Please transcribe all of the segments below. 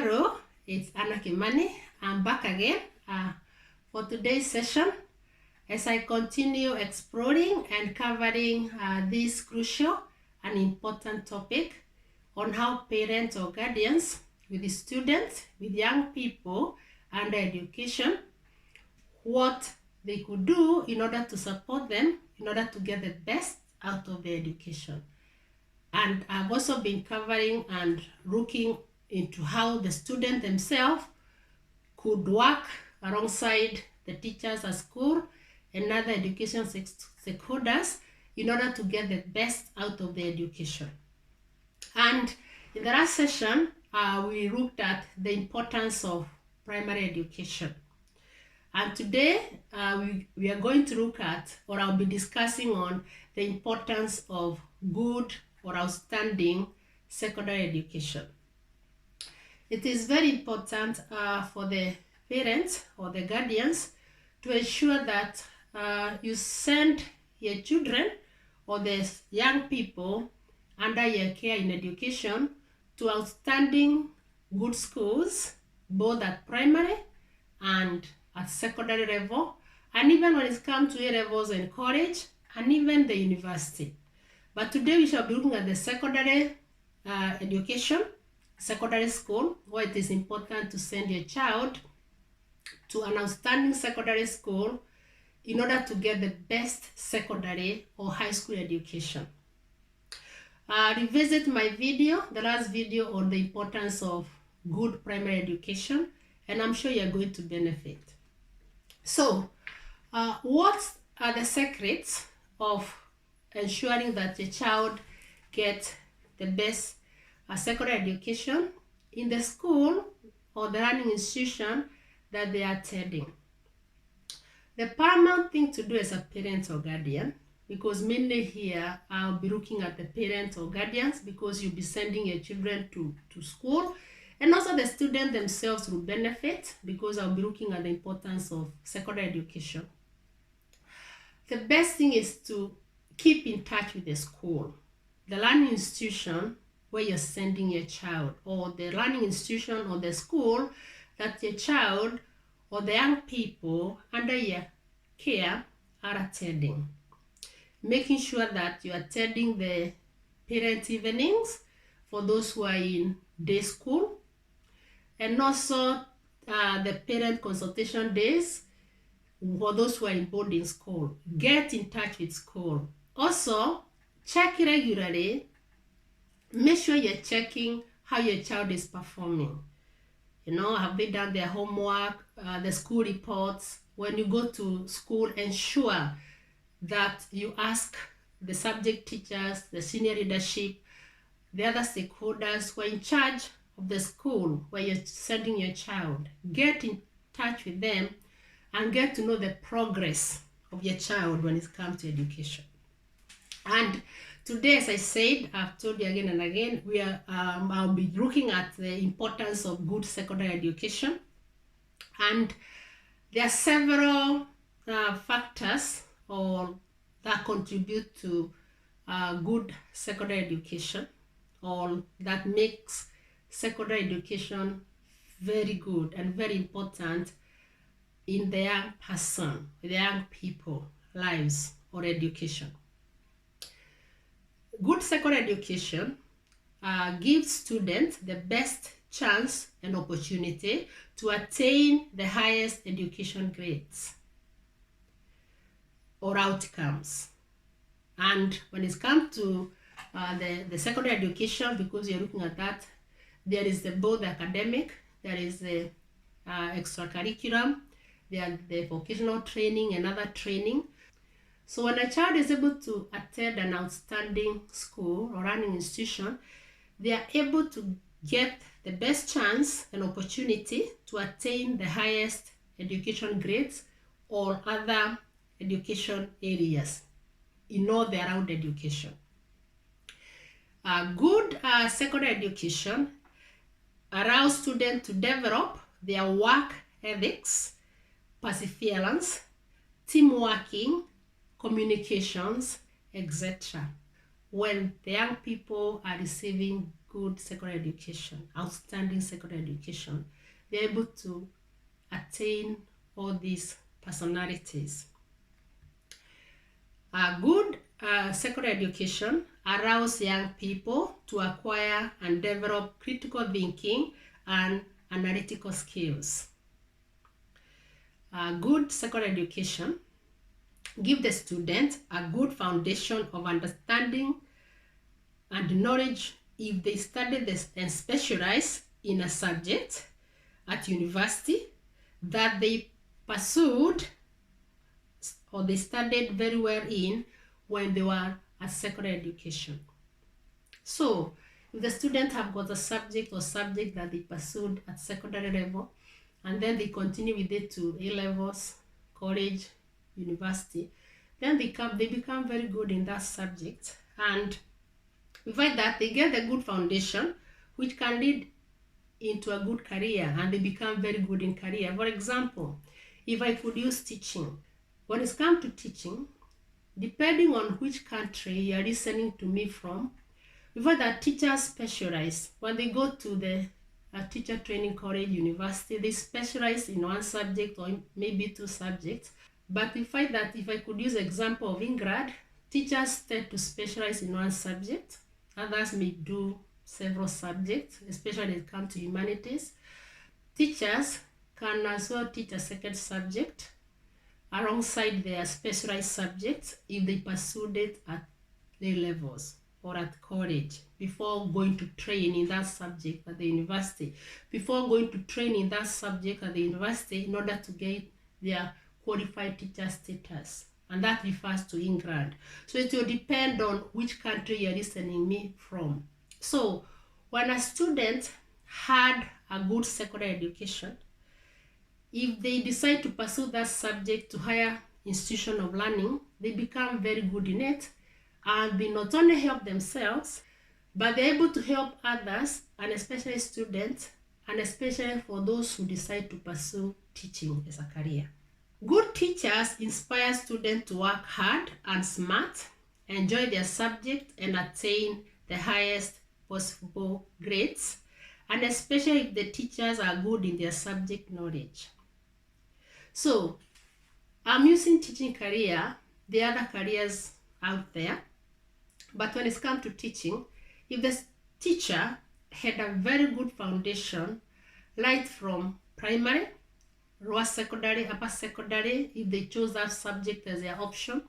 Hello, it's Anna Kimani. I'm back again for today's session as I continue exploring and covering this crucial and important topic on how parents or guardians with the students, with young people under education, what they could do in order to support them, in order to get the best out of their education. And I've also been covering and looking into how the student themselves could work alongside the teachers at school and other education stakeholders in order to get the best out of their education. And in the last session, we looked at the importance of primary education. And today, we are going to look at, or I'll be discussing on, the importance of good or outstanding secondary education. It is very important for the parents or the guardians to ensure that you send your children or the young people under your care in education to outstanding good schools, both at primary and at secondary level, and even when it comes to A levels and college, and even the university. But today we shall be looking at the secondary education, secondary school, where it is important to send your child to an outstanding secondary school in order to get the best secondary or high school education. Revisit my video, the last video on the importance of good primary education, and I'm sure you're going to benefit. So, what are the secrets of ensuring that your child gets the best secondary education in the school or the learning institution that they are attending? The paramount thing to do as a parent or guardian, because mainly here I'll be looking at the parents or guardians because you'll be sending your children to school, and also the students themselves will benefit because I'll be looking at the importance of secondary education. The best thing is to keep in touch with the school, the learning institution where you're sending your child, or the learning institution or the school that your child or the young people under your care are attending. Making sure that you're attending the parent evenings for those who are in day school, and also the parent consultation days for those who are in boarding school. Get in touch with school. Also, check regularly. Make sure you're checking how your child is performing. You know, have they done their homework, the school reports? When you go to school, ensure that you ask the subject teachers, the senior leadership, the other stakeholders who are in charge of the school where you're sending your child. Get in touch with them and get to know the progress of your child when it comes to education. And today, as I said, I've told you again and again, I'll be looking at the importance of good secondary education. And there are several factors that contribute to good secondary education, or that makes secondary education very good and very important in the young person, the young people lives or education. Good secondary education gives students the best chance and opportunity to attain the highest education grades or outcomes. And when it comes to the secondary education, because you're looking at that, there is both academic, there is the extracurriculum, there are the vocational training and other training. So when a child is able to attend an outstanding school or learning institution, they are able to get the best chance and opportunity to attain the highest education grades or other education areas in all the around education. Good secondary education allows students to develop their work ethics, perseverance, team working, communications, etc. when the young people are receiving good secondary education, outstanding secondary education, they're able to attain all these personalities. A good secondary education allows young people to acquire and develop critical thinking and analytical skills. A good secondary education gives the student a good foundation of understanding and knowledge if they study this and specialize in a subject at university that they pursued or they studied very well in when they were at secondary education. So if the students have got a subject or subject that they pursued at secondary level and then they continue with it to A levels, college, university, then they become very good in that subject, and we find that they get a good foundation which can lead into a good career, and they become very good in career. For example, if I could use teaching, when it's come to teaching, depending on which country you're listening to me from, we find that teachers specialize. When they go to the teacher training college, university, they specialize in one subject or maybe two subjects. But we find that if I could use example of England, teachers tend to specialize in one subject. Others may do several subjects, especially when it comes to humanities. Teachers can as well teach a second subject alongside their specialized subjects if they pursued it at A levels or at college before going to train in that subject at the university, before going to train in that subject at the university in order to get their qualified teacher status. And that refers to England. So it will depend on which country you're listening me from. So when a student had a good secondary education, if they decide to pursue that subject to higher institution of learning, they become very good in it, and they not only help themselves, but they're able to help others, and especially students, and especially for those who decide to pursue teaching as a career. Good teachers inspire students to work hard and smart, enjoy their subject, and attain the highest possible grades, and especially if the teachers are good in their subject knowledge. So I'm using teaching career, the other careers out there, but when it's come to teaching, if the teacher had a very good foundation right from primary, lower secondary, upper secondary, if they chose that subject as their option,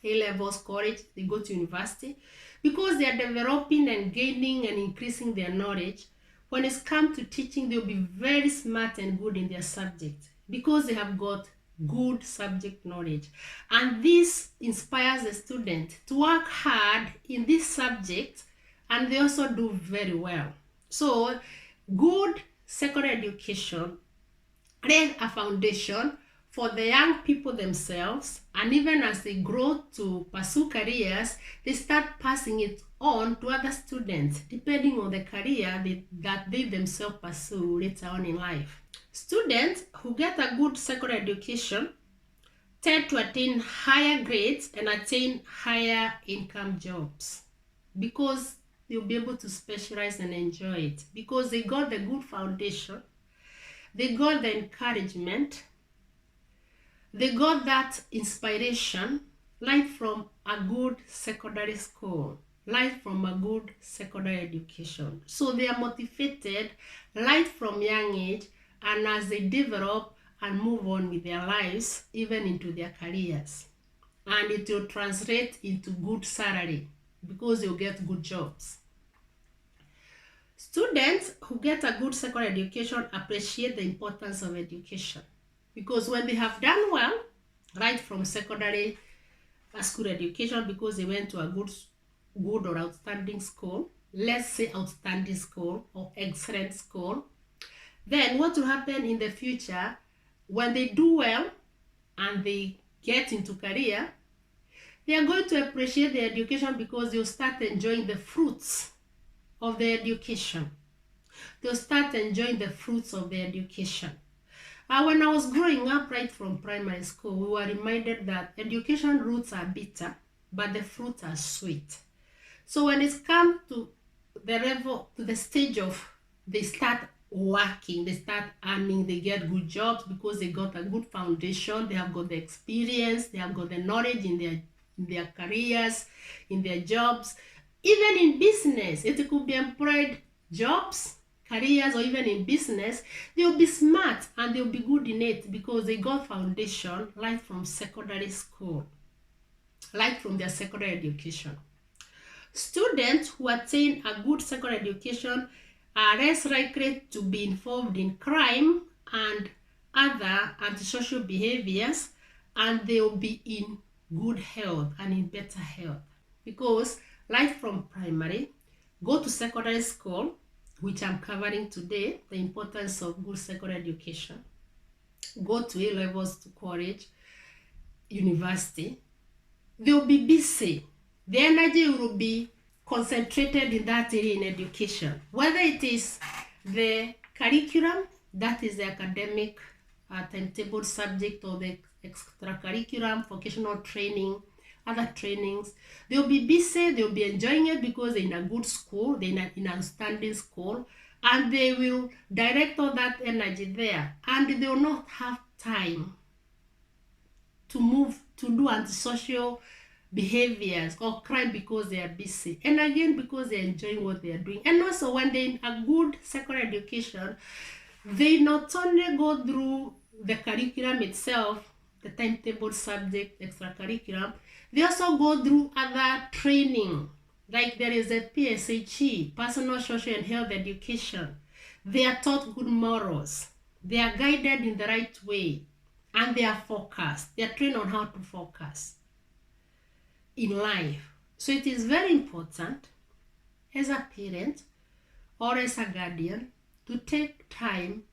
A levels, college, they go to university, because they are developing and gaining and increasing their knowledge, when it's come to teaching, they'll be very smart and good in their subject because they have got good subject knowledge. And this inspires the student to work hard in this subject, and they also do very well. So good secondary education laid a foundation for the young people themselves, and even as they grow to pursue careers, they start passing it on to other students depending on the career that they themselves pursue later on in life. Students who get a good secondary education tend to attain higher grades and attain higher income jobs because they'll be able to specialize and enjoy it, because they got the good foundation, they got the encouragement, they got that inspiration right from a good secondary school, right from a good secondary education. So they are motivated right from young age, and as they develop and move on with their lives, even into their careers. And it will translate into good salary because you'll get good jobs. Students who get a good secondary education appreciate the importance of education, because when they have done well right from secondary school education, because they went to a good or outstanding school, let's say outstanding school or excellent school, then what will happen in the future when they do well and they get into career, they are going to appreciate their education because they'll start enjoying the fruits of their education. They'll start enjoying the fruits of their education. When I was growing up right from primary school, we were reminded that education roots are bitter, but the fruits are sweet. So when it's come to the level, to the stage of they start working, they start earning, they get good jobs because they got a good foundation, they have got the experience, they have got the knowledge in their careers, in their jobs. Even in business, it could be employed jobs, careers, or even in business, they'll be smart and they'll be good in it because they got foundation right from secondary school, right from their secondary education. Students who attain a good secondary education are less likely to be involved in crime and other antisocial behaviors, and they will be in good health and in better health. Because right from primary, go to secondary school, which I'm covering today, the importance of good secondary education. Go to A-levels, to college, university. They'll be busy. The energy will be concentrated in that area in education. Whether it is the curriculum, that is the academic timetable subject, or the extracurriculum, vocational training, other trainings, they'll be busy, they'll be enjoying it because they're in a good school, they're in an outstanding school, and they will direct all that energy there, and they will not have time to move to do antisocial behaviors or crime because they are busy, and again because they're enjoying what they are doing. And also when they're in a good secondary education, they not only go through the curriculum itself, the timetable subject, extracurriculum, they also go through other training. Like there is a PSHE, personal, social, and health education. They are taught good morals. They are guided in the right way, and they are focused. They are trained on how to focus in life. So it is very important as a parent or as a guardian to take time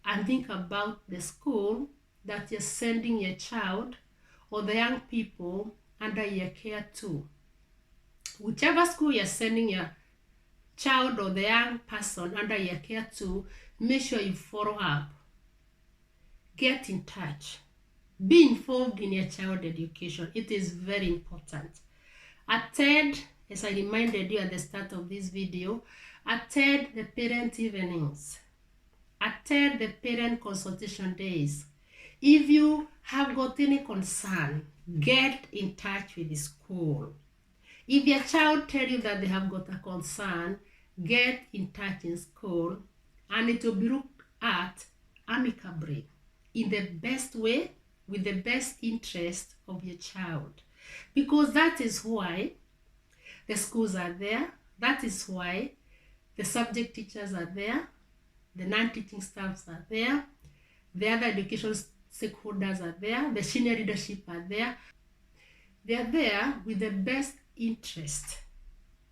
and think about the school that you're sending your child or the young people under your care to. Whichever school you're sending your child or the young person under your care to, make sure you follow up. Get in touch. Be involved in your child education. It is very important. Attend, as I reminded you at the start of this video, attend the parent evenings. Attend the parent consultation days. If you have got any concern, get in touch with the school. If your child tells you that they have got a concern, get in touch in school, and it will be looked at amicably, in the best way, with the best interest of your child. Because that is why the schools are there. That is why the subject teachers are there. The non-teaching staffs are there. The other education stakeholders are there. The senior leadership are there. They are there with the best interest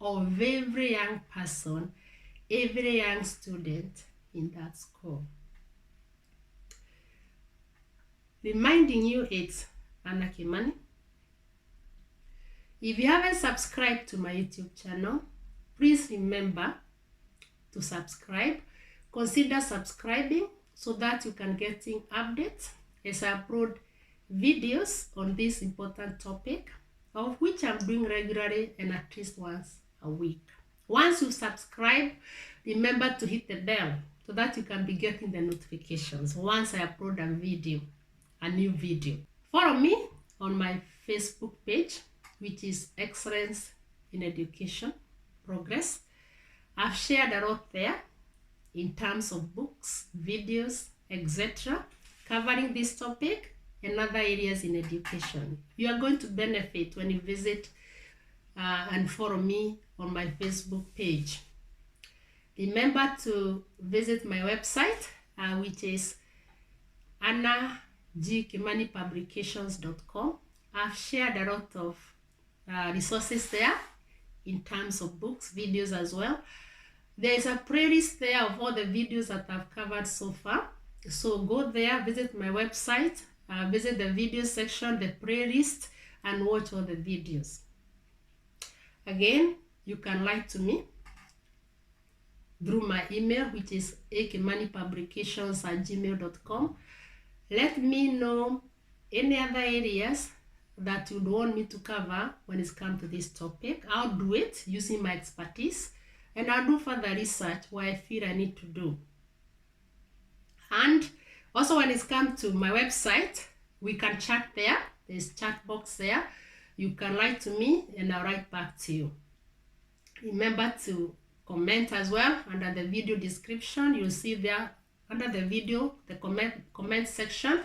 of every young person, every young student in that school. Reminding you, it's Anna Kimani. If you haven't subscribed to my YouTube channel, please remember to subscribe. Consider subscribing so that you can get updates as I upload videos on this important topic, of which I'm doing regularly and at least once a week. Once you subscribe, remember to hit the bell so that you can be getting the notifications once I upload a new video. Follow me on my Facebook page, which is Excellence in Education Progress. I've shared a lot there in terms of books, videos, etc., covering this topic and other areas in education. You are going to benefit when you visit and follow me on my Facebook page. Remember to visit my website, which is annagkimanipublications.com. I've shared a lot of resources there in terms of books, videos as well. There's a playlist there of all the videos that I've covered so far. So go there, visit my website, visit the video section, the playlist, and watch all the videos. Again, you can write to me through my email, which is akimanipublications@gmail.com. Let me know any other areas that you'd want me to cover when it's come to this topic. I'll do it using my expertise and I'll do further research what I feel I need to do. And also when it's come to my website, we can chat there. There's chat box there. You can write to me and I'll write back to you. Remember to comment as well under the video description. You'll see there under the video, the comment section.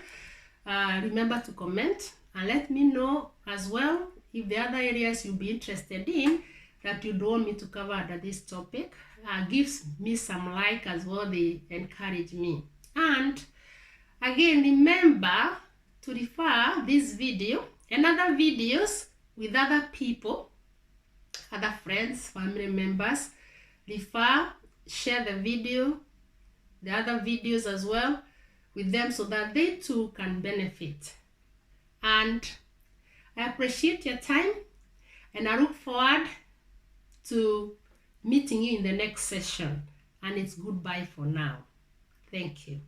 Remember to comment and let me know as well if the other areas you'll be interested in that you don't want me to cover under this topic. Gives me some like as well. They encourage me. And again, remember to refer this video and other videos with other people, other friends, family members. Refer, share the video, the other videos as well with them so that they too can benefit. And I appreciate your time and I look forward to meeting you in the next session. And it's goodbye for now. Thank you.